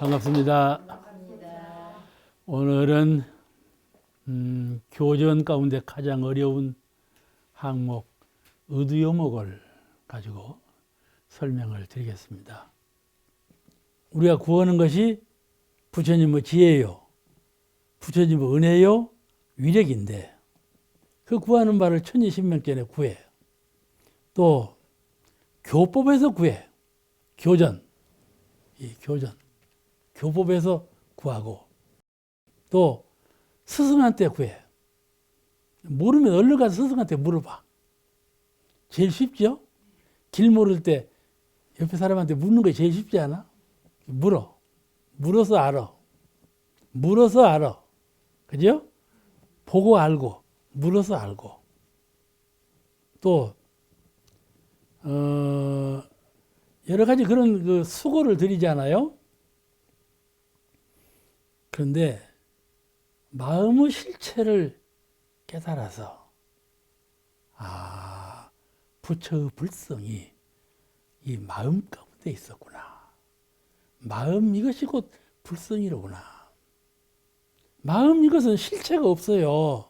반갑습니다. 오늘은 교전 가운데 가장 어려운 항목 의두요목을 가지고 설명을 드리겠습니다. 우리가 구하는 것이 부처님의 지혜요, 부처님의 은혜요, 위력인데 그 구하는 바를 천지신명전에 구해. 또 교법에서 구해. 교전, 이 교전, 교법에서 구하고 또 스승한테 구해. 모르면 얼른 가서 스승한테 물어봐. 제일 쉽죠? 길 모를 때 옆에 사람한테 묻는 거 제일 쉽지 않아? 물어. 물어서 알아. 물어서 알아. 그죠? 보고 알고, 물어서 알고. 또, 여러 가지 그런 그 수고를 드리잖아요? 그런데 마음의 실체를 깨달아서, 부처의 불성이 이 마음 가운데 있었구나. 마음 이것이 곧 불성이로구나. 마음 이것은 실체가 없어요.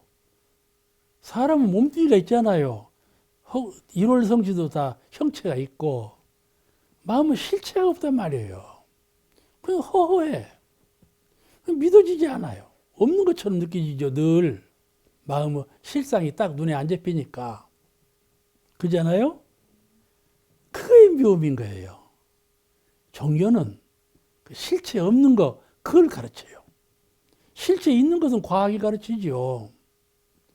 사람은 몸뚱이가 있잖아요. 일월성지도 다 형체가 있고 마음은 실체가 없단 말이에요. 그냥 허허해. 믿어지지 않아요. 없는 것처럼 느껴지죠. 늘 마음의 실상이 딱 눈에 안 잡히니까. 그잖아요? 그게 묘미인 거예요. 종교는 그 실체 없는 거 그걸 가르쳐요. 실체 있는 것은 과학이 가르치죠.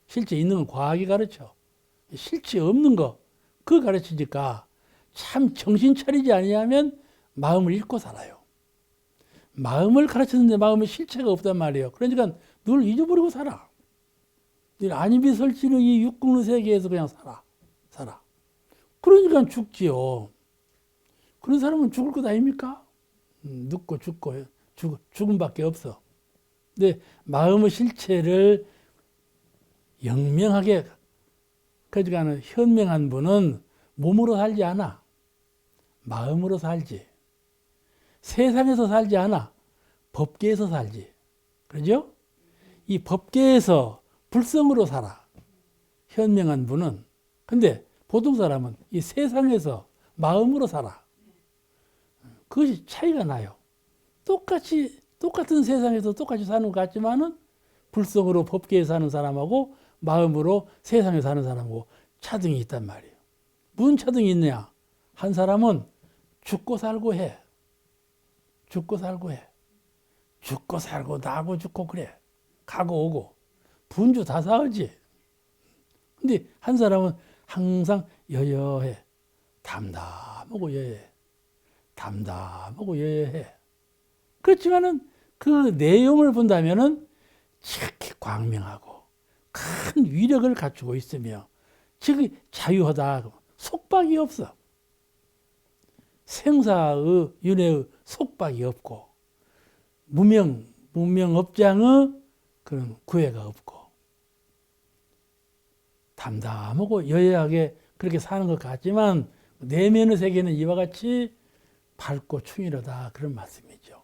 실체 있는 건 과학이 가르쳐. 실체 없는 거 그거 가르치니까 참 정신 차리지 아니하면 마음을 잃고 살아요. 마음을 가르쳤는데 마음에 실체가 없단 말이에요. 그러니까 늘 잊어버리고 살아. 늘 안입이 설치는 이 육국의 세계에서 그냥 살아. 그러니까 죽지요. 그런 사람은 죽을 것 아닙니까? 늙고 죽고 죽음밖에 없어. 근데 마음의 실체를 영명하게 가져가는 현명한 분은 몸으로 살지 않아. 마음으로 살지. 세상에서 살지 않아. 법계에서 살지. 그러죠? 이 법계에서 불성으로 살아. 현명한 분은. 근데 보통 사람은 이 세상에서 마음으로 살아. 그것이 차이가 나요. 똑같은 세상에서 똑같이 사는 것 같지만은 불성으로 법계에 사는 사람하고 마음으로 세상에 사는 사람하고 차등이 있단 말이에요. 무슨 차등이 있느냐? 한 사람은 죽고 살고 해. 죽고 살고 해. 죽고 살고 나고 죽고 그래. 가고 오고. 분주 다 사흘지. 근데 한 사람은 항상 여여해. 담담하고 여여해. 담담하고 여여해. 그렇지만은 그 내용을 본다면은 이렇게 광명하고 큰 위력을 갖추고 있으며 즉 자유하다. 속박이 없어. 생사의 윤회의 속박이 없고 무명업장의 그런 구애가 없고 담담하고 여여하게 그렇게 사는 것 같지만 내면의 세계는 이와 같이 밝고 충일하다 그런 말씀이죠.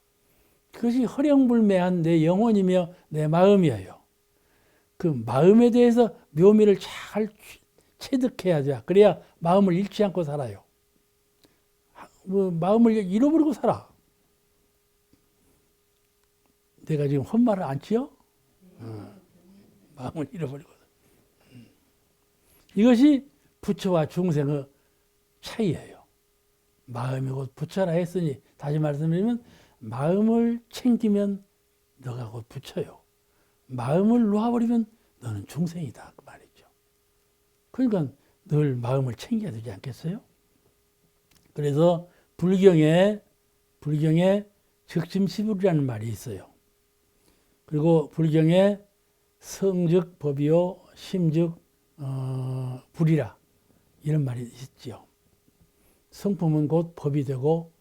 그것이 허령불매한 내 영혼이며 내 마음이에요. 그 마음에 대해서 묘미를 잘 체득해야 돼. 그래야 마음을 잃지 않고 살아요. 마음을 잃어버리고 살아. 내가 지금 헛말을 안 치요? 마음을 잃어버리고. 이것이 부처와 중생의 차이예요. 마음이 곧 부처라 했으니 다시 말씀드리면 마음을 챙기면 너가 곧 부처요. 마음을 놓아버리면 너는 중생이다 그 말이죠. 그러니까 늘 마음을 챙겨야 되지 않겠어요? 그래서 불경에 적심시불이라는 말이 있어요. 그리고 불경에 성즉 법이요 심즉 불이라 이런 말이 있지요. 성품은 곧 법이 되고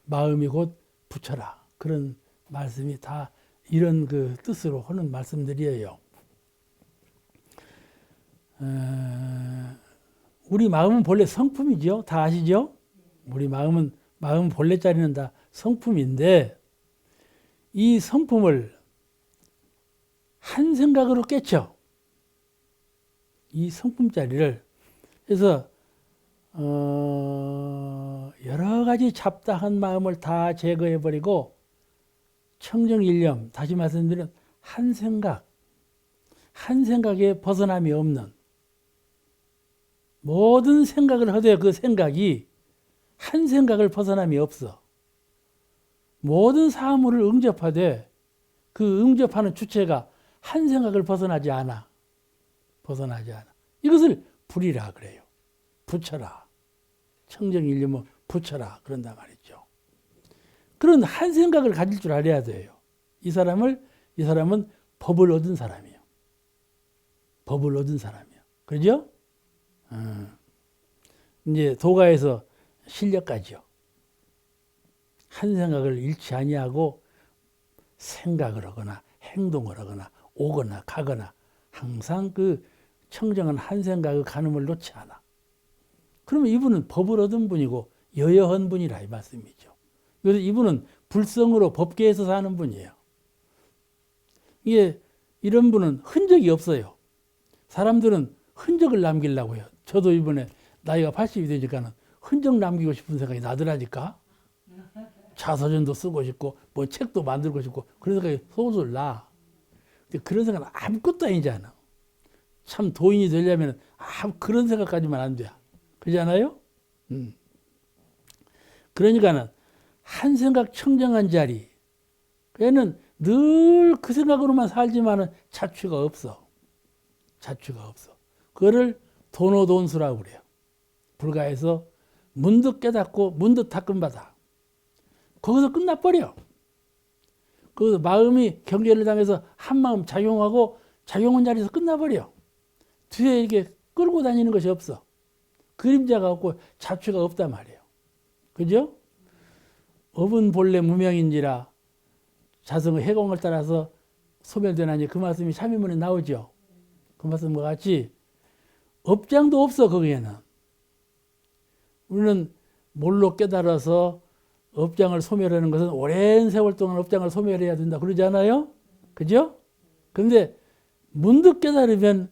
마음이 곧 부처라 그런 말씀이 다 이런 그 뜻으로 하는 말씀들이에요. 우리 마음은 본래 성품이죠. 다 아시죠? 우리 마음은 마음 본래자리는 다 성품인데 이 성품을 한 생각으로 깨쳐. 이 성품자리를. 그래서 여러 가지 잡다한 마음을 다 제거해버리고 청정일념, 다시 말씀드리면 한 생각, 한 생각에 벗어남이 없는 모든 생각을 하되 그 생각이 한 생각을 벗어남이 없어. 모든 사물을 응접하되 그 응접하는 주체가 한 생각을 벗어나지 않아. 벗어나지 않아. 이것을 불이라 그래요. 부처라. 청정일념은 부처라. 그런단 말이죠. 그런 한 생각을 가질 줄 알아야 돼요. 이 사람은 법을 얻은 사람이에요. 법을 얻은 사람이에요. 그죠? 이제 도가에서 실력까지요. 한 생각을 잃지 아니하고 생각을 하거나 행동을 하거나 오거나 가거나 항상 그 청정한 한 생각의 가늠을 놓지 않아. 그러면 이분은 법을 얻은 분이고 여여한 분이라 이 말씀이죠. 그래서 이분은 불성으로 법계에서 사는 분이에요. 이게 이런 분은 흔적이 없어요. 사람들은 흔적을 남기려고 해요. 저도 이번에 나이가 80이 되니까는 흔적 남기고 싶은 생각이 나더라니까. 자서전도 쓰고 싶고 뭐 책도 만들고 싶고 그런 생각이 솔솔 나. 근데 그런 생각은 아무것도 아니잖아. 참 도인이 되려면 그런 생각까지만 안 돼. 그렇지 않아요? 그러니까는 한 생각 청정한 자리. 걔는 늘 그 생각으로만 살지만은 자취가 없어. 자취가 없어. 그거를 도노돈수라고 그래요. 불가에서 문득 깨닫고 문득 닦음받아. 거기서 끝나버려. 그 마음이 경계를 당해서 한 마음 작용하고 작용한 자리에서 끝나버려. 뒤에 이렇게 끌고 다니는 것이 없어. 그림자가 없고 자취가 없단 말이에요. 그죠? 업은 본래 무명인지라 자성의 해공을 따라서 소멸되나니 그 말씀이 참의문에 나오죠. 그 말씀과 같이 업장도 없어 거기에는. 우리는 몰로 깨달아서 업장을 소멸하는 것은 오랜 세월 동안 업장을 소멸해야 된다 그러지 않아요? 그죠? 그런데 문득 깨달으면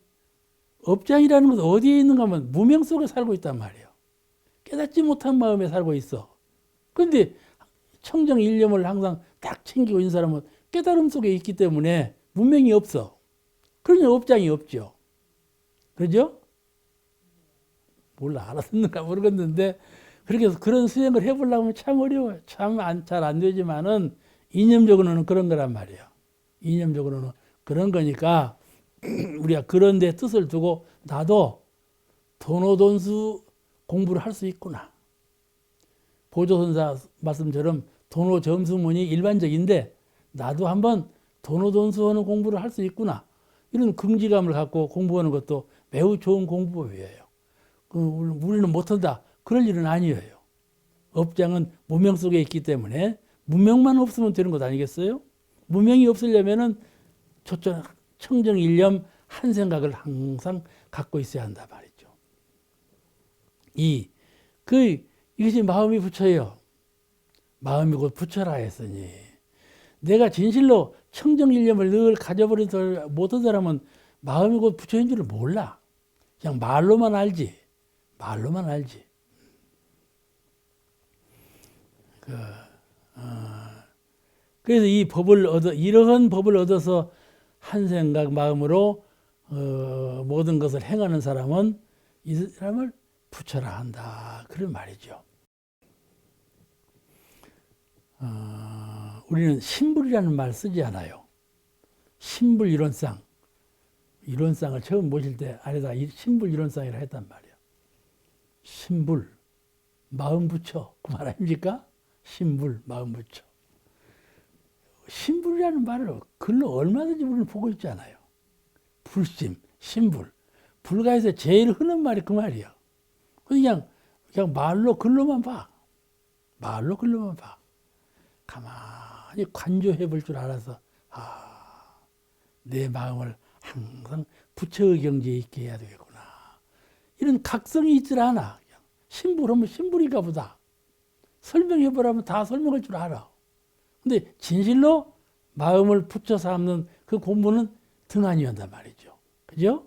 업장이라는 것은 어디에 있는가 하면 무명 속에 살고 있단 말이에요. 깨닫지 못한 마음에 살고 있어. 그런데 청정일념을 항상 딱 챙기고 있는 사람은 깨달음 속에 있기 때문에 무명이 없어. 그러니 업장이 없죠. 그러죠? 몰라 알아듣는가 모르겠는데 그렇게 해서 그런 수행을 해보려고 하면 참 어려워요. 참 잘 안 되지만은 이념적으로는 그런 거란 말이에요. 이념적으로는 그런 거니까 우리가 그런 데 뜻을 두고 나도 도노돈수 공부를 할 수 있구나. 보조선사 말씀처럼 도노점수문이 일반적인데 나도 한번 도노돈수하는 공부를 할 수 있구나. 이런 긍지감을 갖고 공부하는 것도 매우 좋은 공부예요. 우리는 못한다. 그럴 일은 아니에요. 업장은 무명 속에 있기 때문에 무명만 없으면 되는 것 아니겠어요? 무명이 없으려면은 청정일념 한 생각을 항상 갖고 있어야 한다 말이죠. 이것이 마음이 부처예요. 마음이 곧 부처라 했으니 내가 진실로 청정일념을 늘 가져버리지 못한 사람은 마음이 곧 부처인 줄을 몰라. 그냥 말로만 알지. 말로만 알지. 그래서 이러한 법을 얻어서 한 생각 마음으로 모든 것을 행하는 사람은 이 사람을 부처라 한다. 그런 말이죠. 우리는 신불이라는 말 쓰지 않아요. 신불 이론상. 이론상을 처음 모실 때 아래다 신불 이론상이라 했단 말이에요. 신불, 마음 부처. 그 말 아닙니까? 신불, 마음 부처. 신불이라는 말을 글로 얼마든지 우리는 보고 있잖아요. 불심, 신불. 불가에서 제일 흔한 말이 그 말이야. 그냥 말로 글로만 봐. 말로 글로만 봐. 가만히 관조해 볼 줄 알아서 내 마음을 항상 부처의 경지에 있게 해야 되겠구나. 이런 각성이 있질 않아. 신불하면 신불인가 보다. 설명해보라면 다 설명할 줄 알아. 근데 진실로 마음을 붙여 삼는 그 공부는 등한히 한단 말이죠. 그죠?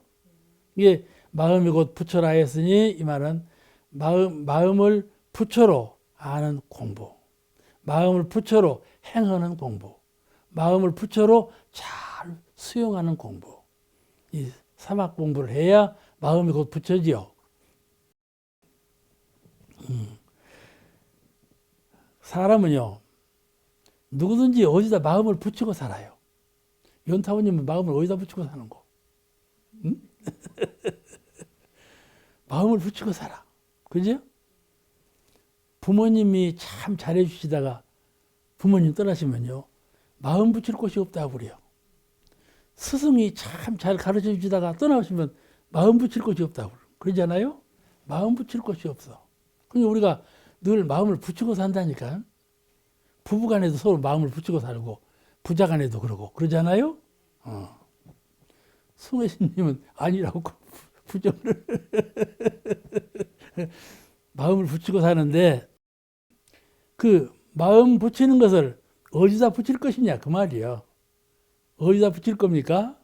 이게 마음이 곧 부처라 했으니 이 말은 마음을 부처로 아는 공부, 마음을 부처로 행하는 공부, 마음을 부처로 잘 수용하는 공부. 이 삼학 공부를 해야 마음이 곧 부처지요. 사람은요, 누구든지 어디다 마음을 붙이고 살아요. 연타원님은 마음을 어디다 붙이고 사는 거? 응? 마음을 붙이고 살아. 그죠? 부모님이 참 잘해주시다가 부모님 떠나시면요, 마음 붙일 곳이 없다고 그래요. 스승이 참 잘 가르쳐 주시다가 떠나시면 마음 붙일 곳이 없다고 그러잖아요. 마음 붙일 곳이 없어. 그러니까 우리가 늘 마음을 붙이고 산다니까. 부부간에도 서로 마음을 붙이고 살고 부자간에도 그러고 그러잖아요. 송혜신님은 아니라고 부정을 마음을 붙이고 사는데 그 마음 붙이는 것을 어디다 붙일 것이냐 그 말이에요. 어디다 붙일 겁니까?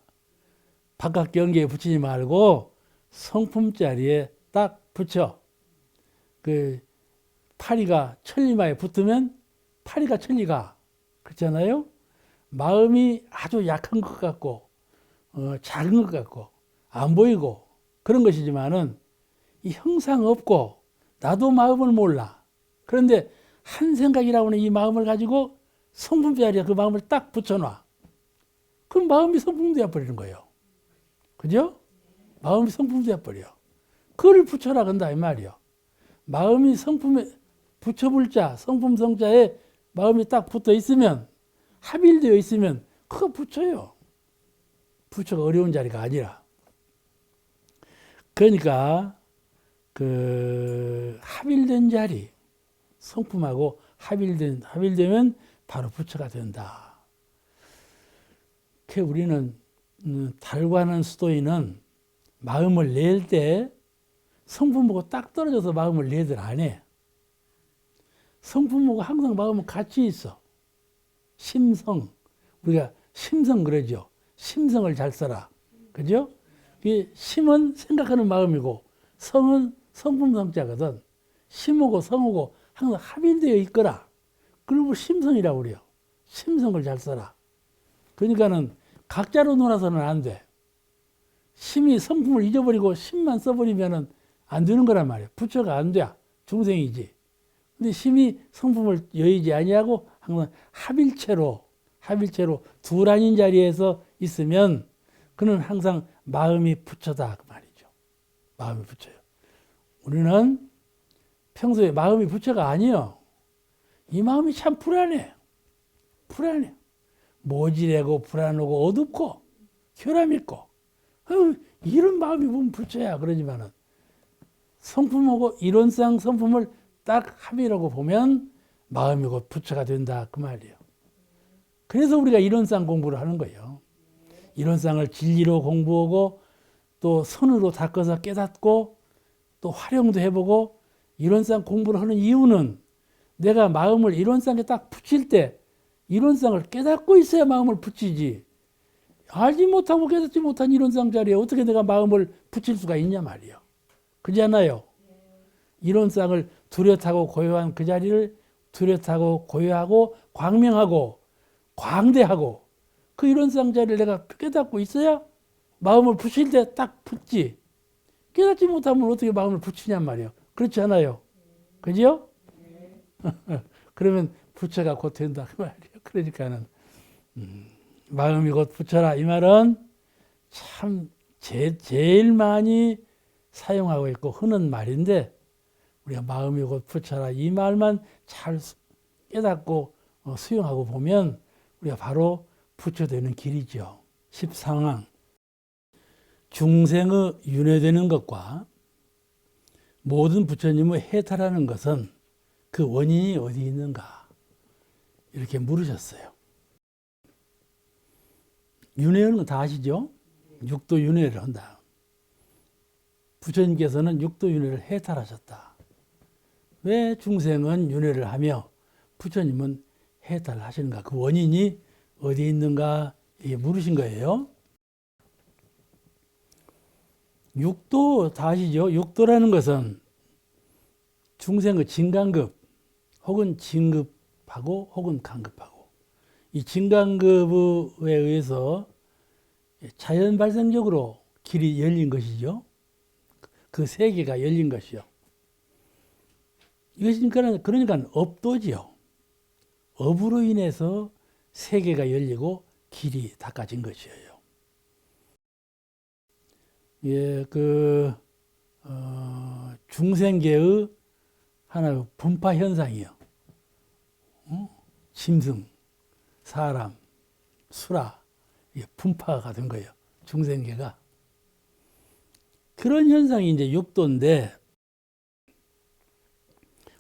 바깥 경계에 붙이지 말고 성품 자리에 딱 붙여. 그 파리가 천리마에 붙으면 파리가 천리가 그렇잖아요. 마음이 아주 약한 것 같고 작은 것 같고 안 보이고 그런 것이지만은 이 형상 없고 나도 마음을 몰라. 그런데 한 생각이라고 하는 이 마음을 가지고 성품 자리에 그 마음을 딱 붙여놔. 그럼 마음이 성품 되어버리는 거예요. 그죠? 마음이 성품 되어버려. 그걸 붙여라 건다 이 말이요. 마음이 성품에 붙여볼 자, 성품 성자에 마음이 딱 붙어 있으면 합일되어 있으면 그거 붙여요. 붙여가 어려운 자리가 아니라. 그러니까 그 합일된 자리, 성품하고 합일되면 바로 부처가 된다. 그 우리는 달관한 수도인은 마음을 낼 때 성품하고 딱 떨어져서 마음을 내들 안 해. 성품하고 항상 마음은 같이 있어. 심성. 우리가 심성 그러죠. 심성을 잘 써라. 그죠? 심은 생각하는 마음이고 성은 성품 성자거든. 심하고 성하고 항상 합일되어 있거라. 그리고 심성이라고 그래요. 심성을 잘 써라. 그러니까는 각자로 놀아서는 안 돼. 심이 성품을 잊어버리고 심만 써버리면은 안 되는 거란 말이야. 부처가 안 돼. 중생이지. 근데 심이 성품을 여의지 아니하고 항상 합일체로 둘 아닌 자리에서 있으면 그는 항상 마음이 부처다 그 말이죠. 마음이 부처요. 우리는 평소에 마음이 부처가 아니요. 이 마음이 참 불안해. 모질하고 불안하고 어둡고 혈압 있고 이런 마음이 보면 부처야 그러지만은 성품하고 이론상 성품을 딱 합의라고 보면 마음이 곧 부처가 된다 그 말이에요. 그래서 우리가 이론상 공부를 하는 거예요. 이론상을 진리로 공부하고 또 선으로 닦아서 깨닫고 또 활용도 해보고 이론상 공부를 하는 이유는 내가 마음을 이론상에 딱 붙일 때 이론상을 깨닫고 있어야 마음을 붙이지. 알지 못하고 깨닫지 못한 이론상 자리에 어떻게 내가 마음을 붙일 수가 있냐 말이에요. 그렇잖아요. 이론상을 뚜렷하고 고요한 그 자리를 뚜렷하고 고요하고 광명하고 광대하고 그 이론상 자리를 내가 깨닫고 있어야 마음을 붙일 때 딱 붙지. 깨닫지 못하면 어떻게 마음을 붙이냔 말이에요. 그렇지 않아요? 그죠? 그러면 부처가 곧 된다 그 말이에요. 그러니까는 마음이 곧 부처라 이 말은 참 제일 많이 사용하고 있고 흔한 말인데 우리가 마음이 곧 부처라 이 말만 잘 깨닫고 수용하고 보면 우리가 바로 부처되는 길이죠. 10상황 중생의 윤회되는 것과 모든 부처님의 해탈하는 것은 그 원인이 어디 있는가 이렇게 물으셨어요. 윤회하는 거 다 아시죠? 육도 윤회를 한다. 부처님께서는 육도 윤회를 해탈하셨다. 왜 중생은 윤회를 하며 부처님은 해탈을 하시는가? 그 원인이 어디에 있는가? 이게 물으신 거예요. 육도 다 아시죠? 육도라는 것은 중생의 진간급 혹은 진급하고 혹은 간급하고, 이 진간급에 의해서 자연 발생적으로 길이 열린 것이죠. 그 세계가 열린 것이요. 이것이 그러니까 업도지요. 업으로 인해서 세계가 열리고 길이 닦아진 것이에요. 예, 중생계의 하나의 분파 현상이요. 짐승, 사람, 수라, 이게 분파가 된 거예요. 중생계가. 그런 현상이 이제 육도인데,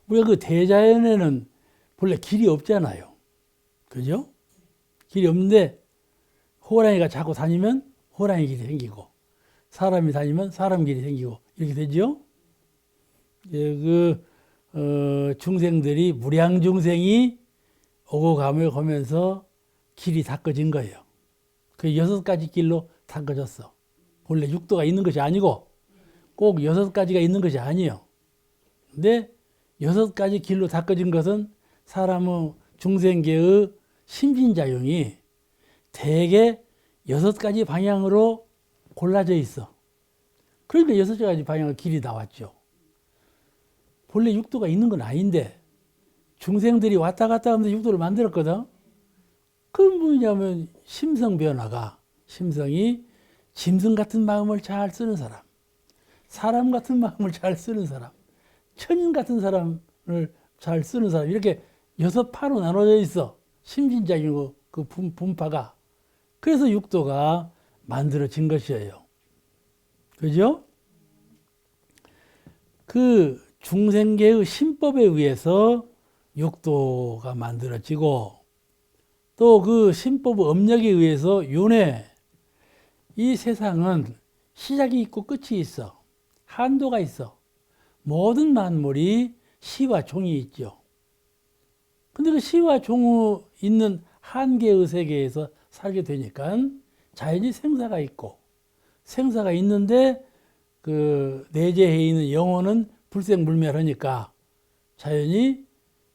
우리가 그 대자연에는 본래 길이 없잖아요. 그죠? 길이 없는데, 호랑이가 자꾸 다니면 호랑이 길이 생기고, 사람이 다니면 사람 길이 생기고, 이렇게 되죠? 예, 중생들이, 무량 중생이 오고 가면서 길이 닦아진 거예요. 그 6가지 길로 닦아졌어. 본래 육도가 있는 것이 아니고, 꼭 6가지가 있는 것이 아니에요. 근데 6가지 길로 닦아진 것은 사람의 중생계의 심신작용이 대개 6가지 방향으로 골라져 있어. 그러니까 6가지 방향의 길이 나왔죠. 본래 육도가 있는 건 아닌데 중생들이 왔다 갔다 하면서 육도를 만들었거든. 그건 뭐냐면 심성 변화가, 심성이 짐승 같은 마음을 잘 쓰는 사람, 사람 같은 마음을 잘 쓰는 사람, 천인 같은 사람을 잘 쓰는 사람, 이렇게 6파로 나눠져 있어. 심신작용 그 분파가. 그래서 육도가 만들어진 것이에요. 그죠? 그 중생계의 신법에 의해서 육도가 만들어지고, 또 그 신법의 업력에 의해서 윤회, 이 세상은 시작이 있고 끝이 있어. 한도가 있어. 모든 만물이 시와 종이 있죠. 근데 그 시와 종이 있는 한계의 세계에서 살게 되니까 자연히 생사가 있고, 생사가 있는데 그 내재해 있는 영혼은 불생불멸하니까 자연히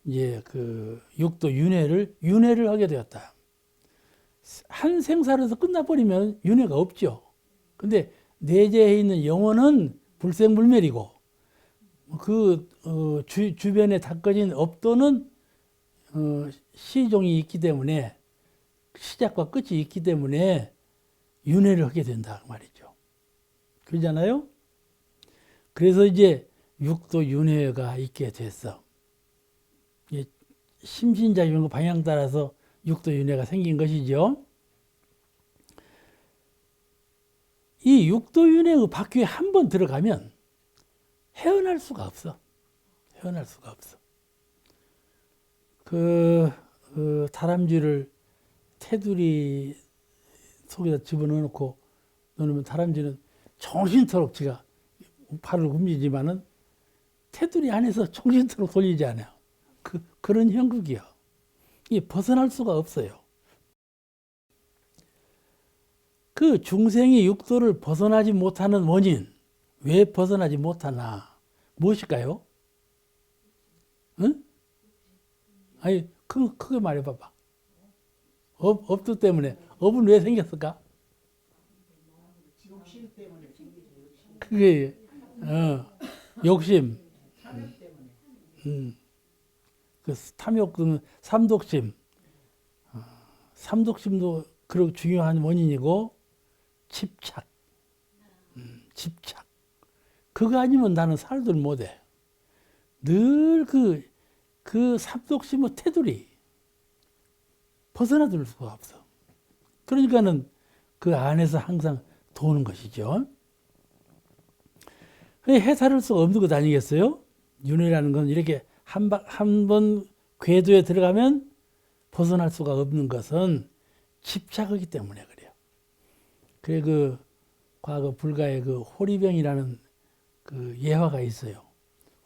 이제 그 육도 윤회를 하게 되었다. 한 생사로서 끝나버리면 윤회가 없죠. 근데 내재해 있는 영혼은 불생불멸이고, 주변에 닦아진 업도는 시종이 있기 때문에, 시작과 끝이 있기 때문에 윤회를 하게 된다 말이죠. 그러잖아요. 그래서 이제 육도 윤회가 있게 됐어. 심신작용 방향 따라서 육도 윤회가 생긴 것이죠. 이 육도 윤회의 바퀴에 한 번 들어가면 헤어날 수가 없어. 헤어날 수가 없어. 다람쥐를 테두리 속에다 집어넣고 놓으면 다람쥐는 정신토록 지가 팔을 굶지만은 테두리 안에서 정신토록 돌리지 않아요. 그런 형국이요. 이 벗어날 수가 없어요. 그 중생이 육도를 벗어나지 못하는 원인, 왜 벗어나지 못하나? 무엇일까요? 응? 아니, 크게 말해봐봐. 업도 때문에. 업은 왜 생겼을까? 그게, 욕심. 그 탐욕은 삼독심. 삼독심도 그렇고 중요한 원인이고, 집착. 집착. 그거 아니면 나는 살들 못해. 늘 그 삼독심의 테두리. 벗어나들 수가 없어. 그러니까는 그 안에서 항상 도는 것이죠. 해탈할 수가 없는 것 아니겠어요? 윤회라는 건 이렇게 한 번 궤도에 들어가면 벗어날 수가 없는 것은 집착이기 때문에 그래요. 그래 과거 불가의 그 호리병이라는 그 예화가 있어요.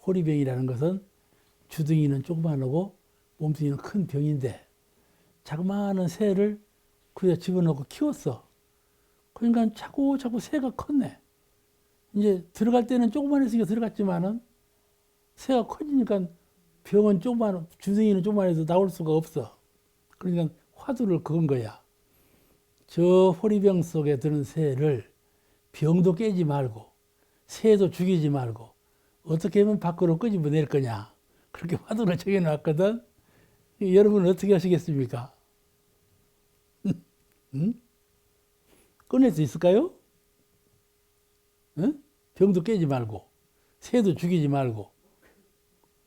호리병이라는 것은 주둥이는 조그만하고 몸뚱이는 큰 병인데 자그마한 새를 그냥 집어넣고 키웠어. 그러니까 자꾸 새가 컸네. 이제 들어갈 때는 조그만했으니까 들어갔지만은 새가 커지니까 병은 주둥이는 조그만해서 나올 수가 없어. 그러니까 화두를 그은 거야. 저 호리병 속에 드는 새를 병도 깨지 말고 새도 죽이지 말고 어떻게 하면 밖으로 끄집어낼 거냐. 그렇게 화두를 정해놨거든. 여러분은 어떻게 하시겠습니까? 응? 꺼낼 수 있을까요? 응? 병도 깨지 말고 새도 죽이지 말고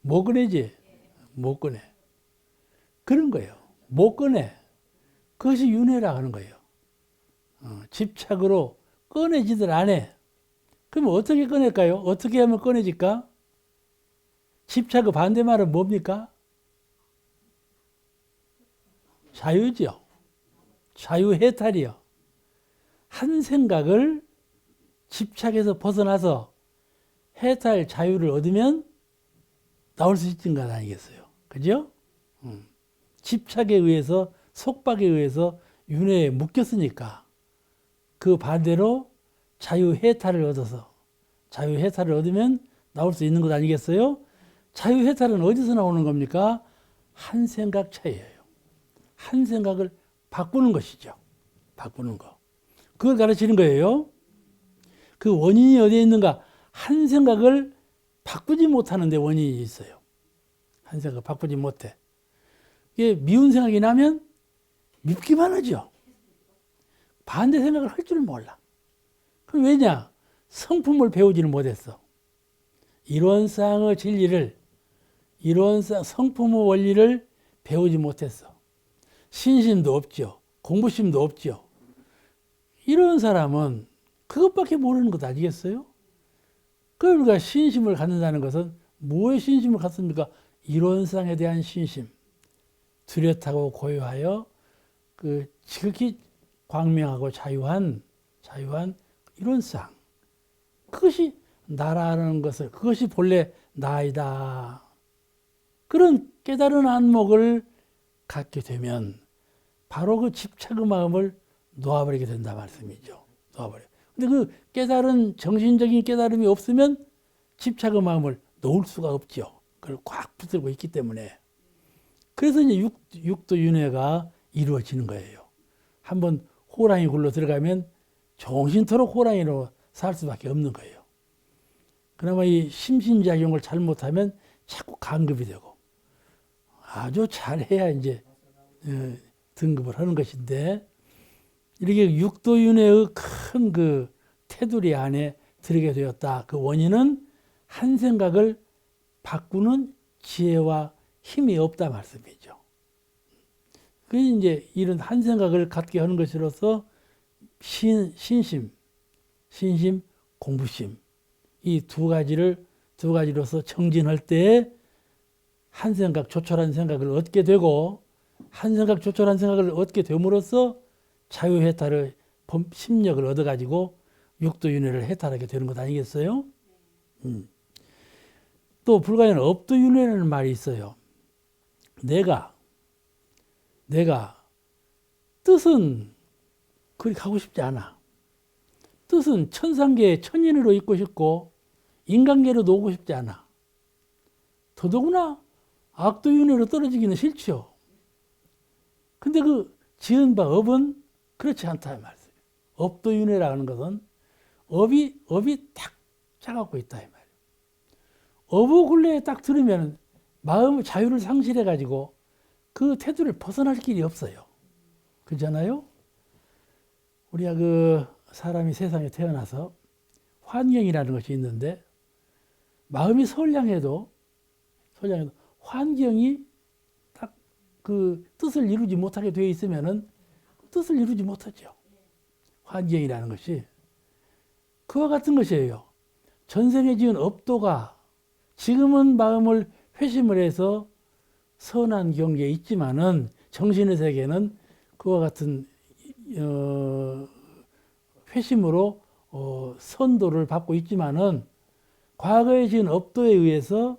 못 꺼내지? 못 꺼내. 그런 거예요. 못 꺼내. 그것이 윤회라 하는 거예요. 집착으로 꺼내지들 않아. 그러면 어떻게 꺼낼까요? 어떻게 하면 꺼내질까? 집착의 반대말은 뭡니까? 자유죠. 자유해탈이요. 한 생각을 집착에서 벗어나서 해탈 자유를 얻으면 나올 수 있는 것 아니겠어요? 그죠? 집착에 의해서 속박에 의해서 윤회에 묶였으니까 그 반대로 자유해탈을 얻어서 자유해탈을 얻으면 나올 수 있는 것 아니겠어요? 자유해탈은 어디서 나오는 겁니까? 한 생각 차이예요. 한 생각을 바꾸는 것이죠. 바꾸는 거. 그걸 가르치는 거예요. 그 원인이 어디에 있는가? 한 생각을 바꾸지 못하는 데 원인이 있어요. 한 생각을 바꾸지 못해. 이게 미운 생각이 나면 밉기만 하죠. 반대 생각을 할 줄 몰라. 그럼 왜냐? 성품을 배우지를 못했어. 이론상의 진리를, 이론상 성품의 원리를 배우지 못했어. 신심도 없죠. 공부심도 없죠. 이런 사람은 그것밖에 모르는 것 아니겠어요? 그러니까 신심을 갖는다는 것은 뭐의 신심을 갖습니까? 이론상에 대한 신심. 뚜렷하고 고요하여 그 지극히 광명하고 자유한 이론상. 그것이 나라는 것을, 그것이 본래 나이다. 그런 깨달은 안목을 갖게 되면 바로 그 집착의 마음을 놓아버리게 된다 말씀이죠. 놓아버려. 근데 그 깨달은 정신적인 깨달음이 없으면 집착의 마음을 놓을 수가 없죠. 그걸 꽉 붙들고 있기 때문에. 그래서 이제 육도 윤회가 이루어지는 거예요. 한번 호랑이 굴로 들어가면 정신토록 호랑이로 살 수밖에 없는 거예요. 그나마 이 심신작용을 잘못하면 자꾸 간급이 되고 아주 잘해야 이제 등급을 하는 것인데 이렇게 육도윤회의 큰 그 테두리 안에 들게 되었다. 그 원인은 한 생각을 바꾸는 지혜와 힘이 없다 말씀이죠. 그 이제 이런 한 생각을 갖게 하는 것으로서 신심, 공부심 이 두 가지로서 정진할 때 한 생각, 조촐한 생각을 얻게 되고 한 생각, 조촐한 생각을 얻게 됨으로써 자유해탈의 심력을 얻어가지고 육도윤회를 해탈하게 되는 것 아니겠어요? 또 불가에는 업도윤회라는 말이 있어요. 내가 뜻은 그리 가고 싶지 않아. 뜻은 천상계의 천인으로 있고 싶고 인간계로도 오고 싶지 않아. 더더구나 악도윤회로 떨어지기는 싫죠. 근데 그 지은 바 업은 그렇지 않다 이 말이에요. 업도윤회라는 것은 업이 딱 짜갖고 있다 이 말이에요. 업의 굴레에 딱 들으면 마음의 자유를 상실해가지고 그 태도를 벗어날 길이 없어요. 그렇잖아요? 우리가 그 사람이 세상에 태어나서 환경이라는 것이 있는데 마음이 선량해도 환경이 딱 그 뜻을 이루지 못하게 되어 있으면은 뜻을 이루지 못하죠. 환경이라는 것이 그와 같은 것이에요. 전생에 지은 업도가 지금은 마음을 회심을 해서 선한 경계에 있지만은 정신의 세계는 그와 같은 회심으로 선도를 받고 있지만은 과거에 지은 업도에 의해서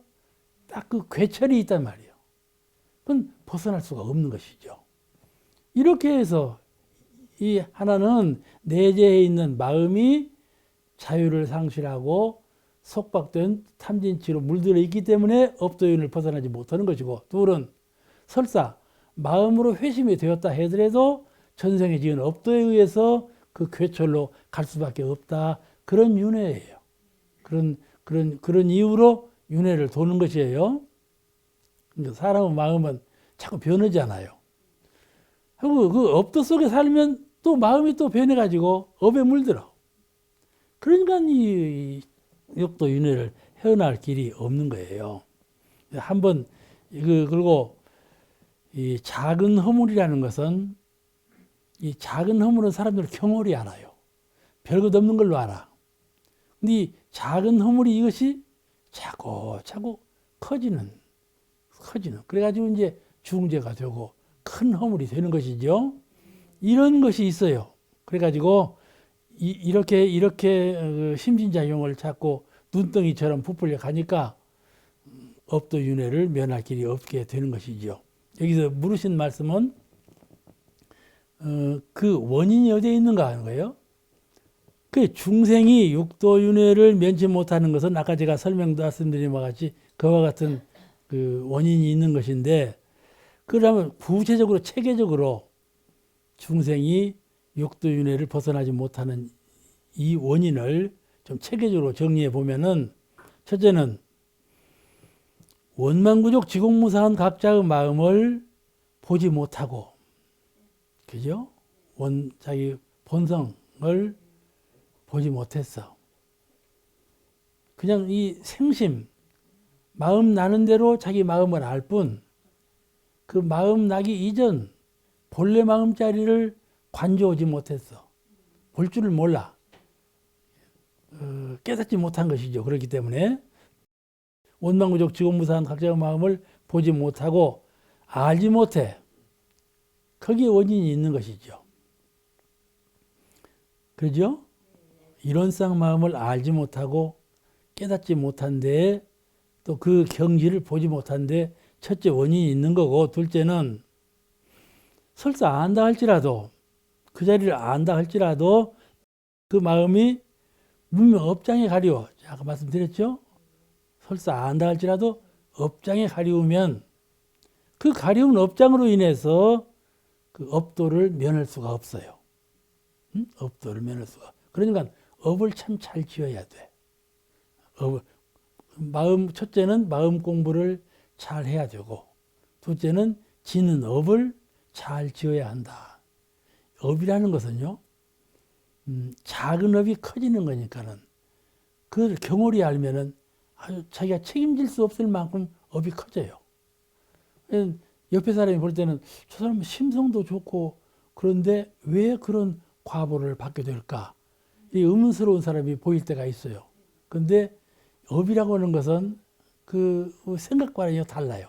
딱 그 괴철이 있단 말이에요. 그건 벗어날 수가 없는 것이죠. 이렇게 해서 이 하나는 내재해 있는 마음이 자유를 상실하고 속박된 탐진치로 물들어 있기 때문에 업도윤을 벗어나지 못하는 것이고, 둘은 설사 마음으로 회심이 되었다 하더라도 전생에 지은 업도에 의해서 그 괴철로 갈 수밖에 없다. 그런 윤회예요. 그런 이유로 윤회를 도는 것이에요. 사람의 마음은 자꾸 변하잖아요. 하고 그 업도 속에 살면 또 마음이 또 변해가지고 업에 물들어. 그러니까 이 역도 윤회를 헤어나올 길이 없는 거예요. 한번 그리고 이 작은 허물이라는 것은, 이 작은 허물은 사람들은 경홀히 알아요. 별것 없는 걸로 알아. 근데 이 작은 허물이 이것이 자꾸 커지는. 그래가지고 이제 중죄가 되고 큰 허물이 되는 것이죠. 이런 것이 있어요. 그래가지고 이렇게 심신작용을 자꾸 눈덩이처럼 부풀려 가니까 업도윤회를 면할 길이 없게 되는 것이죠. 여기서 물으신 말씀은 그 원인이 어디에 있는가 하는 거예요. 그 중생이 육도윤회를 면치 못하는 것은 아까 제가 말씀드린 바와 같이 그와 같은 그 원인이 있는 것인데, 그러면 구체적으로 체계적으로 중생이 육도윤회를 벗어나지 못하는 이 원인을 좀 체계적으로 정리해 보면은, 첫째는 원만구족 지공무사한 각자의 마음을 보지 못하고, 그죠? 자기 본성을 보지 못했어. 그냥 이 생심, 마음 나는 대로 자기 마음을 알 뿐, 그 마음 나기 이전 본래 마음자리를 관조하지 못했어. 볼 줄을 몰라. 깨닫지 못한 것이죠. 그렇기 때문에 원망구족 지공무사한 각자의 마음을 보지 못하고 알지 못해. 거기에 원인이 있는 것이죠. 그렇죠? 이론상 마음을 알지 못하고 깨닫지 못한 데에 또 그 경지를 보지 못한 데 첫째 원인이 있는 거고, 둘째는 설사 안다 할지라도, 그 자리를 안다 할지라도 그 마음이 문명 업장에 가리워. 아까 말씀드렸죠? 설사 안다 할지라도 업장에 가리우면 그 가리운 업장으로 인해서 그 업도를 면할 수가 없어요. 업도를 면할 수가. 그러니까 업을 참 잘 지어야 돼. 첫째는 마음 공부를 잘 해야 되고, 둘째는 지는 업을 잘 지어야 한다. 업이라는 것은요, 작은 업이 커지는 거니까는 그걸 경홀히 알면은 아주 자기가 책임질 수 없을 만큼 업이 커져요. 옆에 사람이 볼 때는 저 사람은 심성도 좋고 그런데 왜 그런 과보를 받게 될까? 이 의문스러운 사람이 보일 때가 있어요. 근데 업이라고 하는 것은 그 생각과는 달라요.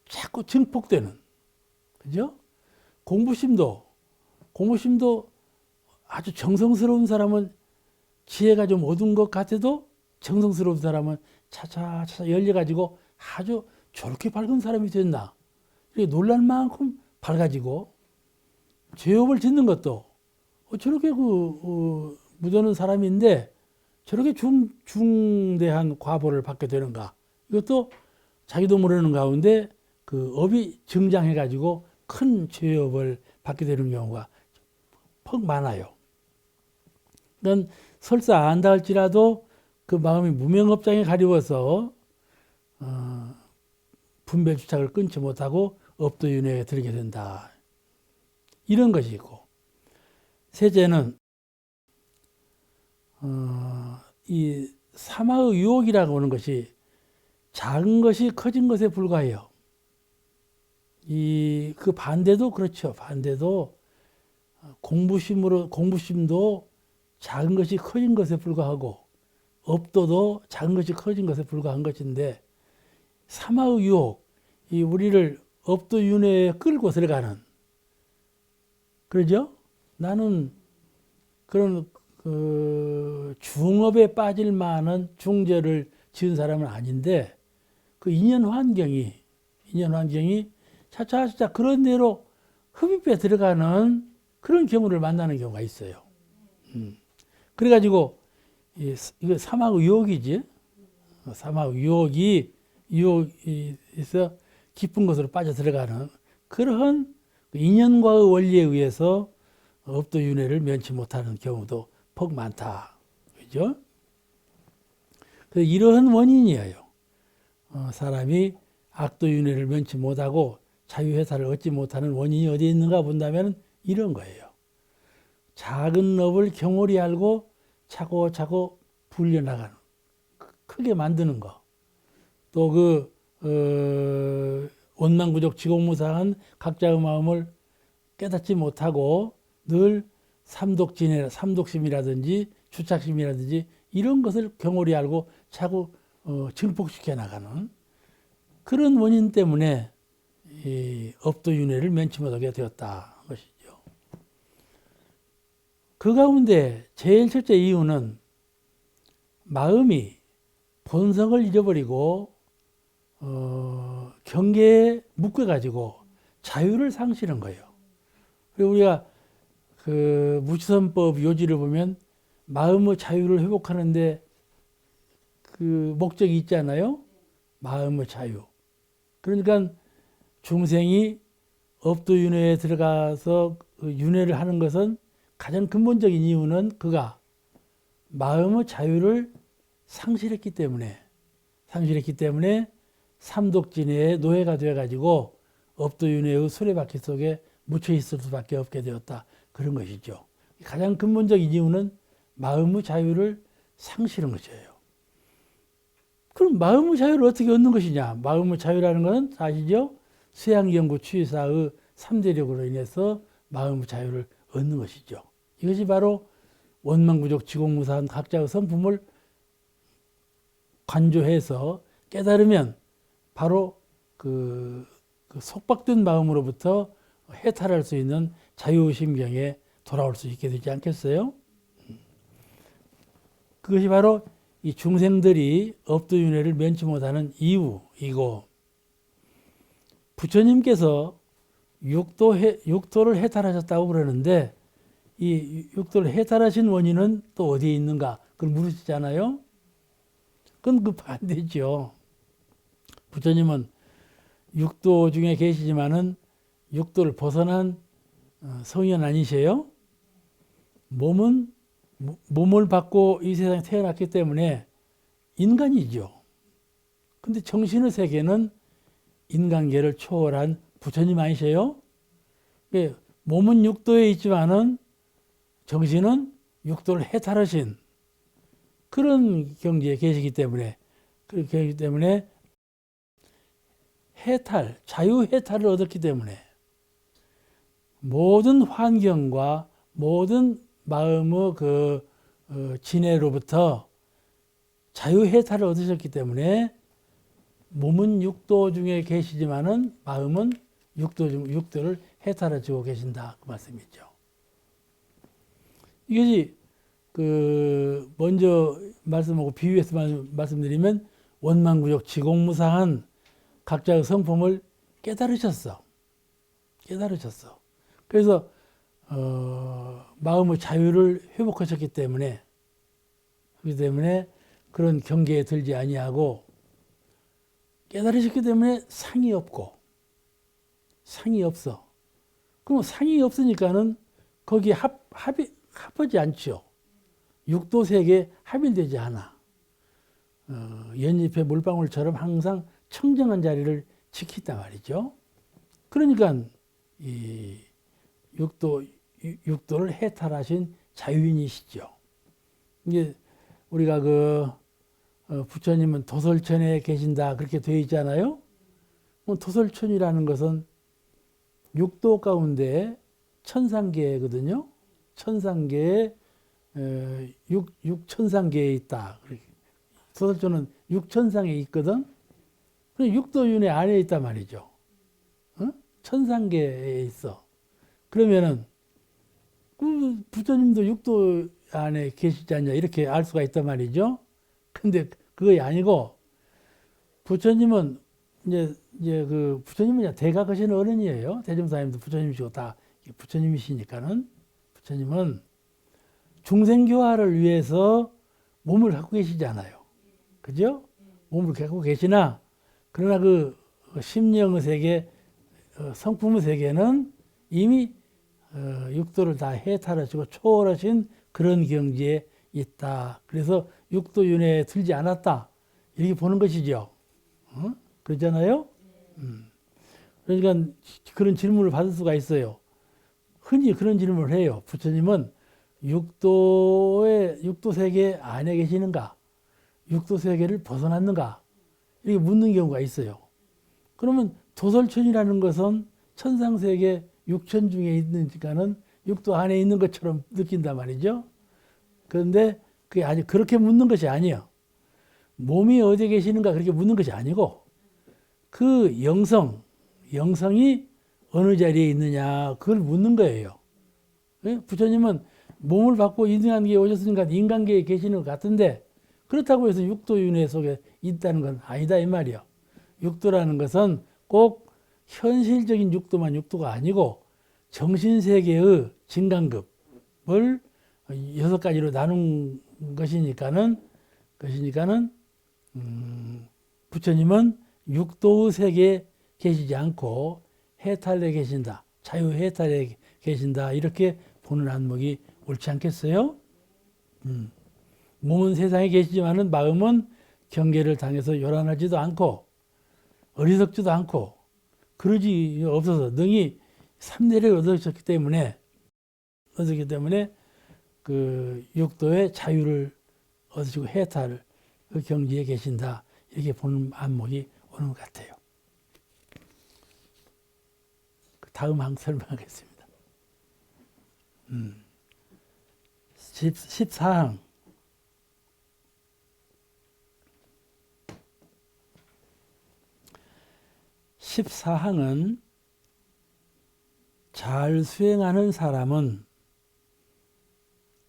자꾸 증폭되는, 그죠? 공부심도 아주 정성스러운 사람은 지혜가 좀 얻은 것 같아도 정성스러운 사람은 차차차차 열려가지고 아주 저렇게 밝은 사람이 됐나? 이렇게 놀랄 만큼 밝아지고, 죄업을 짓는 것도 저렇게 묻어는 사람인데 저렇게 중대한 과보를 받게 되는가? 이것도 자기도 모르는 가운데 그 업이 증장해가지고 큰 죄업을 받게 되는 경우가 퍽 많아요. 그러니까 설사 안다 할지라도 그 마음이 무명업장에 가리워서 분별 주착을 끊지 못하고 업도윤회에 들게 된다. 이런 것이 있고, 셋째는 이 사마의 유혹이라고 하는 것이 작은 것이 커진 것에 불과해요. 그 반대도 그렇죠. 반대도 공부심도 작은 것이 커진 것에 불과하고, 업도도 작은 것이 커진 것에 불과한 것인데, 사마의 유혹, 이 우리를 업도윤회에 끌고 들어가는, 그러죠? 나는 그런 중업에 빠질 만한 중죄를 지은 사람은 아닌데 그 인연 환경이 차차차차 그런 대로 흡입해 들어가는 그런 경우를 만나는 경우가 있어요. 그래가지고 이거 삼하고 유혹이지. 삼하고 유혹에서 깊은 곳으로 빠져 들어가는 그러한 인연과의 원리에 의해서 업도윤회를 면치 못하는 경우도 퍽 많다. 그죠? 그래서 이러한 원인이에요. 사람이 악도윤회를 면치 못하고 자유회사를 얻지 못하는 원인이 어디에 있는가 본다면 이런 거예요. 작은 업을 경홀히 알고 차고차고 불려나가는, 크게 만드는 거. 또 원망부족 지공무상한 각자의 마음을 깨닫지 못하고 늘 삼독심이라든지 주착심이라든지 이런 것을 경홀히 알고 자꾸 증폭시켜 나가는 그런 원인 때문에 이 업도윤회를 면치 못하게 되었다 것이죠. 그 가운데 제일 첫째 이유는 마음이 본성을 잃어버리고 경계에 묶여가지고 자유를 상실한 거예요. 그리고 우리가 그 무치선법 요지를 보면 마음의 자유를 회복하는데 그 목적이 있잖아요. 마음의 자유. 그러니까 중생이 업도윤회에 들어가서 그 윤회를 하는 것은 가장 근본적인 이유는 그가 마음의 자유를 상실했기 때문에 삼독진의 노예가 되어가지고 업도윤회의 수레바퀴 속에 묻혀 있을 수밖에 없게 되었다. 그런 것이죠. 가장 근본적인 이유는 마음의 자유를 상실한 것이에요. 그럼 마음의 자유를 어떻게 얻는 것이냐? 마음의 자유라는 것은 아시죠? 수양경구 추의사의 3대력으로 인해서 마음의 자유를 얻는 것이죠. 이것이 바로 원망부족 지공무사한 각자의 성품을 관조해서 깨달으면 바로 그 속박된 마음으로부터 해탈할 수 있는 자유심경에 돌아올 수 있게 되지 않겠어요? 그것이 바로 이 중생들이 업도윤회를 면치 못하는 이유이고, 부처님께서 육도를 해탈하셨다고 그러는데 이 육도를 해탈하신 원인은 또 어디에 있는가? 그걸 물으시잖아요. 그건 그 반대죠. 부처님은 육도 중에 계시지만은 육도를 벗어난 성현 아니세요? 몸을 받고 이 세상에 태어났기 때문에 인간이죠. 근데 정신의 세계는 인간계를 초월한 부처님 아니세요? 몸은 육도에 있지만은 정신은 육도를 해탈하신 그런 경지에 계시기 때문에 자유 해탈을 얻었기 때문에 모든 환경과 모든 마음의 진해로부터 자유 해탈을 얻으셨기 때문에 몸은 육도 중에 계시지만은 마음은 육도를 해탈해주고 계신다 그 말씀이죠. 이것이 먼저 말씀하고 비유해서 말씀드리면 원망구족 지공무상한 각자의 성품을 깨달으셨어. 그래서 마음의 자유를 회복하셨기 때문에 그런 경계에 들지 아니하고 깨달으셨기 때문에 상이 없어. 그럼 상이 없으니까는 거기에 합하지 않죠. 육도 세계에 합일되지 않아. 연잎의 물방울처럼 항상 청정한 자리를 지킨단 말이죠. 그러니까 이 육도를 해탈하신 자유인이시죠. 이게 우리가 부처님은 도솔천에 계신다 그렇게 되어 있잖아요. 도솔천이라는 것은 육도 가운데 천상계거든요. 천상계에 육천상계에 있다. 도솔천은 육천상에 있거든. 육도윤회 안에 있단 말이죠. 천상계에 있어. 그러면은 부처님도 육도 안에 계시지 않냐 이렇게 알 수가 있단 말이죠. 근데 그거 아니고 부처님은 이제 그 부처님은 대각하신 어른이에요. 대종사님도 부처님이시고 다 부처님이시니까는 부처님은 중생교화를 위해서 몸을 갖고 계시잖아요. 그죠? 몸을 갖고 계시나 그러나 그 심령의 세계, 성품의 세계는 이미 육도를 다 해탈하시고 초월하신 그런 경지에 있다. 그래서 육도 윤회에 들지 않았다. 이렇게 보는 것이죠. 그렇잖아요? 그러니까 그런 질문을 받을 수가 있어요. 흔히 그런 질문을 해요. 부처님은 육도 세계 안에 계시는가? 육도 세계를 벗어났는가? 이렇게 묻는 경우가 있어요. 그러면 도설천이라는 것은 천상세계 육천 중에 있는지가는 육도 안에 있는 것처럼 느낀단 말이죠. 그런데 그게 아직 그렇게 묻는 것이 아니에요. 몸이 어디에 계시는가 그렇게 묻는 것이 아니고 그 영성이 어느 자리에 있느냐 그걸 묻는 거예요. 부처님은 몸을 받고 인간계에 오셨으니까 인간계에 계시는 것 같은데 그렇다고 해서 육도윤회 속에 있다는 건 아니다 이 말이요. 육도라는 것은 꼭 현실적인 육도만 육도가 아니고 정신세계의 진강급을 6가지로 나눈 것이니까는 부처님은 육도의 세계에 계시지 않고 해탈에 계신다. 자유해탈에 계신다. 이렇게 보는 안목이 옳지 않겠어요? 몸은 세상에 계시지만은 마음은 경계를 당해서 요란하지도 않고 어리석지도 않고 그러지 없어서 능히 삼내를 얻으셨기 때문에 그 육도의 자유를 얻으시고 해탈 그 경지에 계신다. 이렇게 보는 안목이 오는 것 같아요. 다음 항 설명하겠습니다. 14항. (14항은) 잘 수행하는 사람은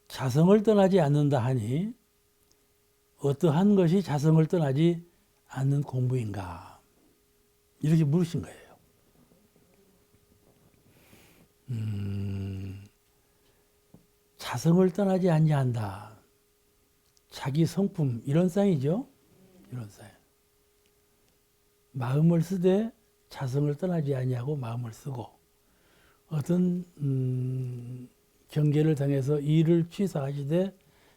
자성을 떠나지 않는다 하니 어떠한 것이 자성을 떠나지 않는 공부인가? 이렇게 물으신 거예요. 자성을 떠나지 아니한다. 자기 성품 이런 쌍이죠. 이런 쌍. 마음을 쓰되 자성을 떠나지 아니하고 마음을 쓰고 어떤 경계를 당해서 이를 취사하시되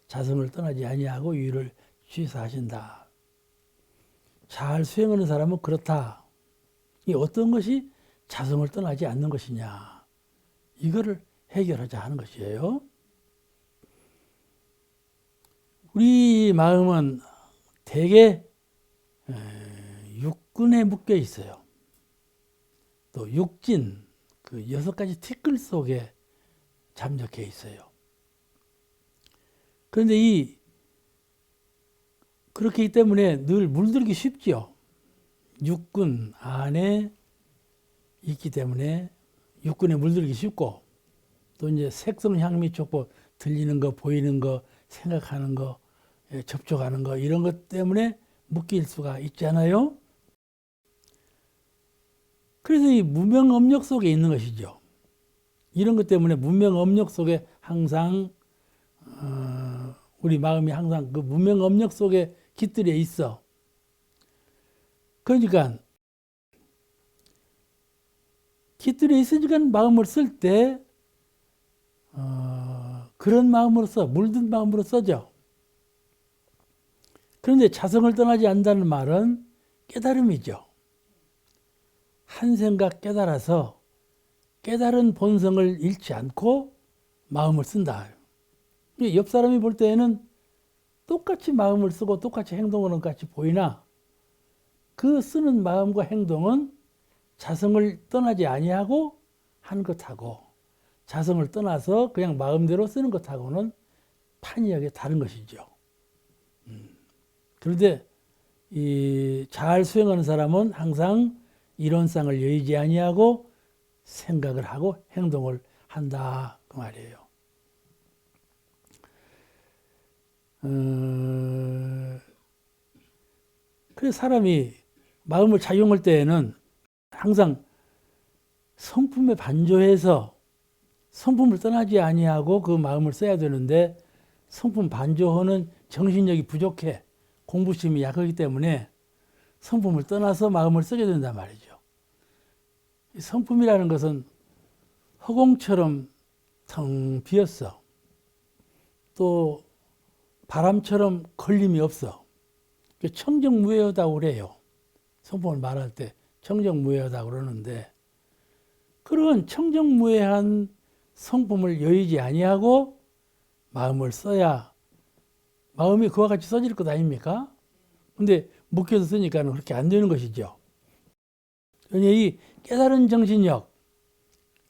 자성을 떠나지 아니하고 이를 취사하신다. 잘 수행하는 사람은 그렇다. 이 어떤 것이 자성을 떠나지 않는 것이냐. 이거를 해결하자 하는 것이에요. 우리 마음은 대개 육근에 묶여 있어요. 또 육진, 그 6가지 티끌 속에 잠적해 있어요. 그런데 그렇기 때문에 늘 물들기 쉽죠. 육근 안에 있기 때문에 육근에 물들기 쉽고 또 이제 색성, 향미, 촉보 들리는 거, 보이는 거, 생각하는 거, 접촉하는 거 이런 것 때문에 묶일 수가 있잖아요. 그래서 이 무명업력 속에 있는 것이죠. 이런 것 때문에 무명업력 속에 항상 우리 마음이 항상 그 무명업력 속에 깃들여 있어. 그러니까 깃들여 있으니까 마음을 쓸 때 그런 마음으로 써, 물든 마음으로 써죠. 그런데 자성을 떠나지 않는다는 말은 깨달음이죠. 한 생각 깨달아서 깨달은 본성을 잃지 않고 마음을 쓴다. 옆 사람이 볼 때에는 똑같이 마음을 쓰고 똑같이 행동하는 것 같이 보이나 그 쓰는 마음과 행동은 자성을 떠나지 아니하고 하는 것하고 자성을 떠나서 그냥 마음대로 쓰는 것하고는 판이하게 다른 것이죠. 그런데 잘 수행하는 사람은 항상 이론상을 여의지 아니하고 생각을 하고 행동을 한다 그 말이에요. 그래서 사람이 마음을 작용할 때에는 항상 성품에 반조해서 성품을 떠나지 아니하고 그 마음을 써야 되는데 성품 반조하는 정신력이 부족해. 공부심이 약하기 때문에 성품을 떠나서 마음을 쓰게 된단 말이죠. 성품이라는 것은 허공처럼 텅 비었어. 또 바람처럼 걸림이 없어. 청정무해하다고 그래요. 성품을 말할 때 청정무해하다고 그러는데 그런 청정무해한 성품을 여의지 아니하고 마음을 써야 마음이 그와 같이 써질 것 아닙니까? 근데 묶여서 쓰니까 그렇게 안 되는 것이죠. 그러니 이 깨달은 정신력,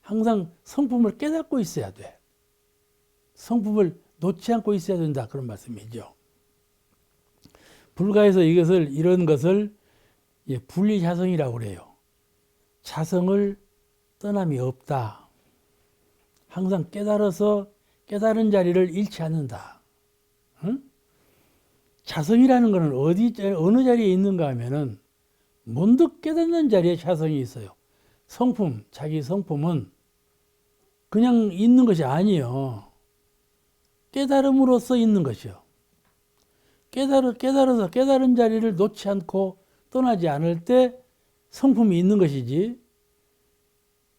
항상 성품을 깨닫고 있어야 돼. 성품을 놓지 않고 있어야 된다. 그런 말씀이죠. 불가에서 이런 것을 분리자성이라고 그래요. 자성을 떠남이 없다. 항상 깨달아서 깨달은 자리를 잃지 않는다. 응? 자성이라는 것은 어느 자리에 있는가 하면은 문득 깨닫는 자리에 자성이 있어요. 성품, 자기 성품은 그냥 있는 것이 아니에요. 깨달음으로써 있는 것이요. 깨달아서 깨달은 자리를 놓지 않고 떠나지 않을 때 성품이 있는 것이지,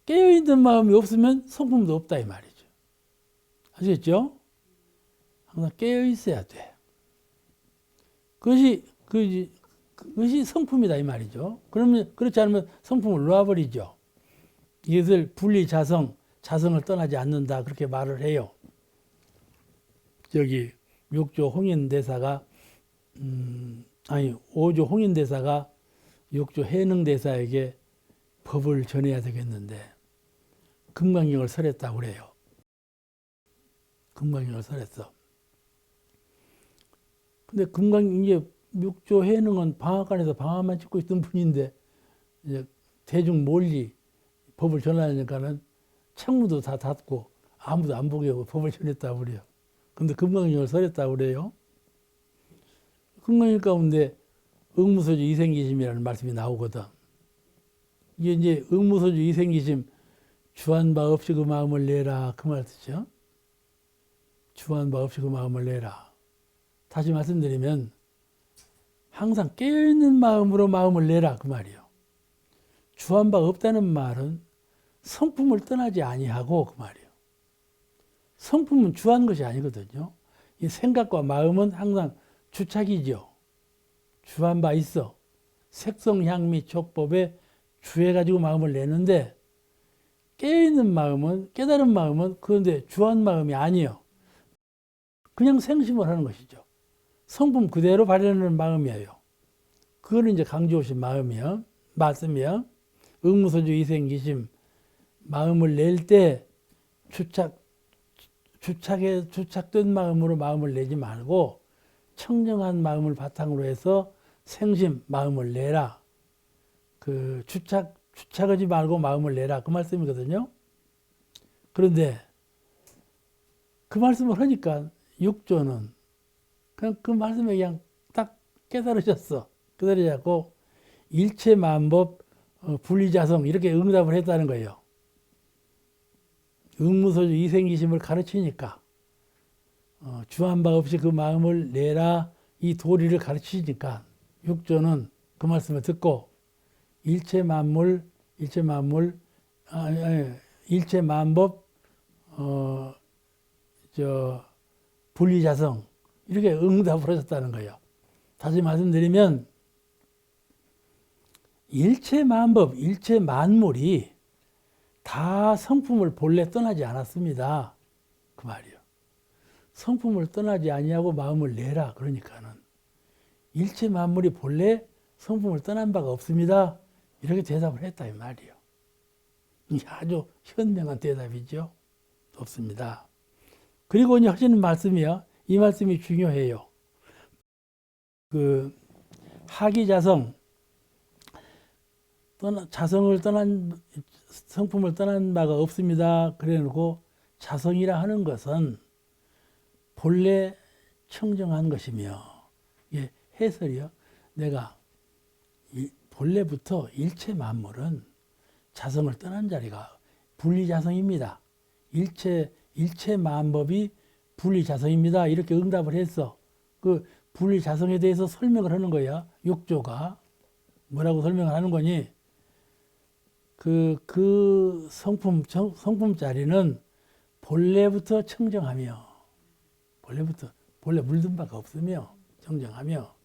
깨어있는 마음이 없으면 성품도 없다 이 말이죠. 아시겠죠? 항상 깨어있어야 돼. 그것이 성품이다 이 말이죠. 그러면 그렇지 않으면 성품을 놓아버리죠. 이것을 분리자성, 자성을 떠나지 않는다 그렇게 말을 해요. 저기 6조 홍인대사가 5조 홍인대사가 6조 해능대사에게 법을 전해야 되겠는데 금강경을 설했다고 그래요. 금강경을 설했어. 근데 이제 6조 해능은 방앗간에서 방앗만 찍고 있던 분인데 이제 대중 몰리 법을 전하니까는 창문도 다 닫고 아무도 안 보게 하고 법을 전했다고 그래요. 근데 금강경을 설했다고 그래요. 금강경 가운데 응무소주 이생기심이라는 말씀이 나오거든. 이게 이제 응무소주 이생기심, 주한 바 없이 그 마음을 내라 그 말 뜻이죠. 주한 바 없이 그 마음을 내라. 다시 말씀드리면 항상 깨어있는 마음으로 마음을 내라 그 말이에요. 주한 바 없다는 말은 성품을 떠나지 아니하고 그 말이에요. 성품은 주한 것이 아니거든요. 이 생각과 마음은 항상 주착이죠. 주한 바 있어. 색성, 향, 미, 촉법에 주해가지고 마음을 내는데 깨어있는 마음은, 깨달은 마음은 그런데 주한 마음이 아니에요. 그냥 생심을 하는 것이죠. 성품 그대로 발현하는 마음이에요. 그거는 이제 강조하신 마음이요. 말씀이요. 응무소주 이생기심, 마음을 낼 때 주착된 마음으로 마음을 내지 말고 청정한 마음을 바탕으로 해서 생심, 마음을 내라. 그 주착하지 말고 마음을 내라. 그 말씀이거든요. 그런데 그 말씀을 하니까 육조는 그냥 그 말씀에 그냥 딱 깨달으셨어. 깨달으셨고 일체만법 분리자성 이렇게 응답을 했다는 거예요. 응무소주 이생기심을 가르치니까 주한 바 없이 그 마음을 내라 이 도리를 가르치니까 육조는 그 말씀을 듣고 일체만법 분리자성 이렇게 응답을 하셨다는 거예요. 다시 말씀드리면 일체만법, 일체만물이 다 성품을 본래 떠나지 않았습니다. 그 말이요. 성품을 떠나지 아니하고 마음을 내라. 그러니까는 일체 만물이 본래 성품을 떠난 바가 없습니다. 이렇게 대답을 했다 이 말이요. 아주 현명한 대답이죠. 없습니다. 그리고 이제 하시는 말씀이요. 이 말씀이 중요해요. 그 하기자성, 성품을 떠난 바가 없습니다. 그래 놓고 자성이라 하는 것은 본래 청정한 것이며, 예, 해설이요. 내가 본래부터 일체 만물은 자성을 떠난 자리가 분리자성입니다. 일체 만법이 분리자성입니다. 이렇게 응답을 했어. 그 분리자성에 대해서 설명을 하는 거야. 육조가. 뭐라고 설명을 하는 거니? 그 성품자리는 본래부터 청정하며, 본래 물든 바가 없으며, 청정하며,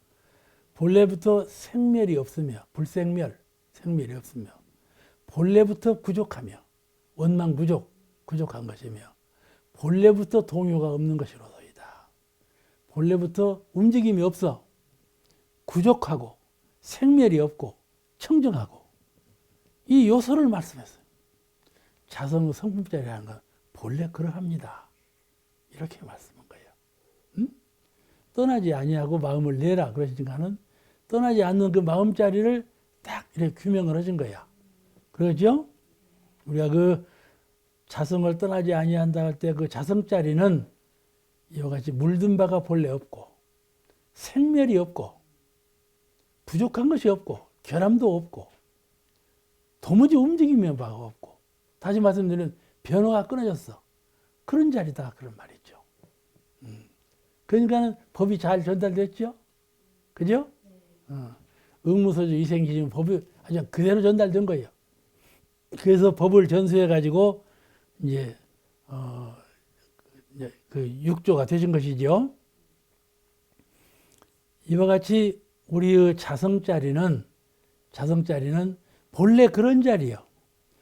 본래부터 생멸이 없으며, 생멸이 없으며, 본래부터 부족하며, 원망 부족한 것이며, 본래부터 동요가 없는 것이로소이다. 본래부터 움직임이 없어. 부족하고, 생멸이 없고, 청정하고, 이 요소를 말씀했어요. 자성 성품자리라는 건 본래 그러합니다. 이렇게 말씀한 거예요. 응? 떠나지 아니하고 마음을 내라 그러시니까는 떠나지 않는 그 마음자리를 딱 이렇게 규명을 하신 거야. 그러죠? 우리가 그 자성을 떠나지 아니한다 할 때 그 자성자리는 이와 같이 물든 바가 본래 없고 생멸이 없고 부족한 것이 없고 결함도 없고 도무지 움직이는 바가 없고 다시 말씀드리면 변화가 끊어졌어. 그런 자리다 그런 말이죠. 그러니까는 법이 잘 전달됐죠. 그죠? 응무소주 이생기증 법이 아주 그대로 전달된 거예요. 그래서 법을 전수해 가지고 이제 그 육조가 되신 것이죠. 이와 같이 우리의 자성자리는 본래 그런 자리요.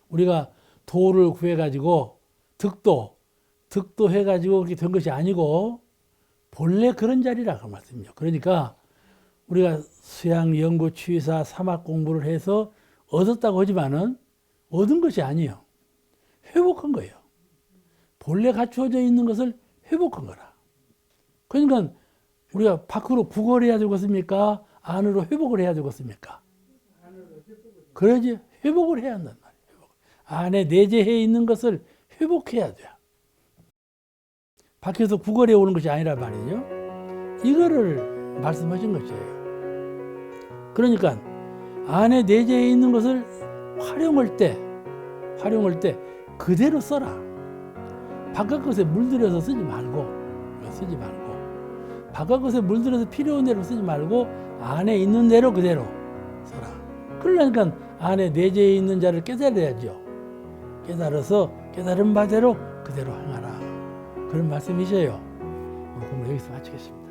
우리가 도를 구해 가지고 득도 해 가지고 그렇게 된 것이 아니고 본래 그런 자리라고 말씀이죠. 그러니까 우리가 수양, 연구, 취사, 사막 공부를 해서 얻었다고 하지만은 얻은 것이 아니에요. 회복한 거예요. 본래 갖추어져 있는 것을 회복한 거라. 그러니까 우리가 밖으로 부거해야 되겠습니까? 안으로 회복을 해야 되겠습니까? 그러지 회복을 해야 한단 말이에요. 안에 내재해 있는 것을 회복해야 돼요. 밖에서 구걸해 오는 것이 아니란 말이죠. 이거를 말씀하신 것이에요. 그러니까 안에 내재해 있는 것을 활용할 때 그대로 써라. 바깥 것에 물들여서 쓰지 말고 바깥 것에 물들여서 필요한 대로 쓰지 말고 안에 있는 대로 그대로 써라. 그러니까 안에 내재해 있는 자를 깨달아야죠. 깨달아서 깨달은 바대로 그대로 행하라. 그런 말씀이셔요. 오늘 공부 여기서 마치겠습니다.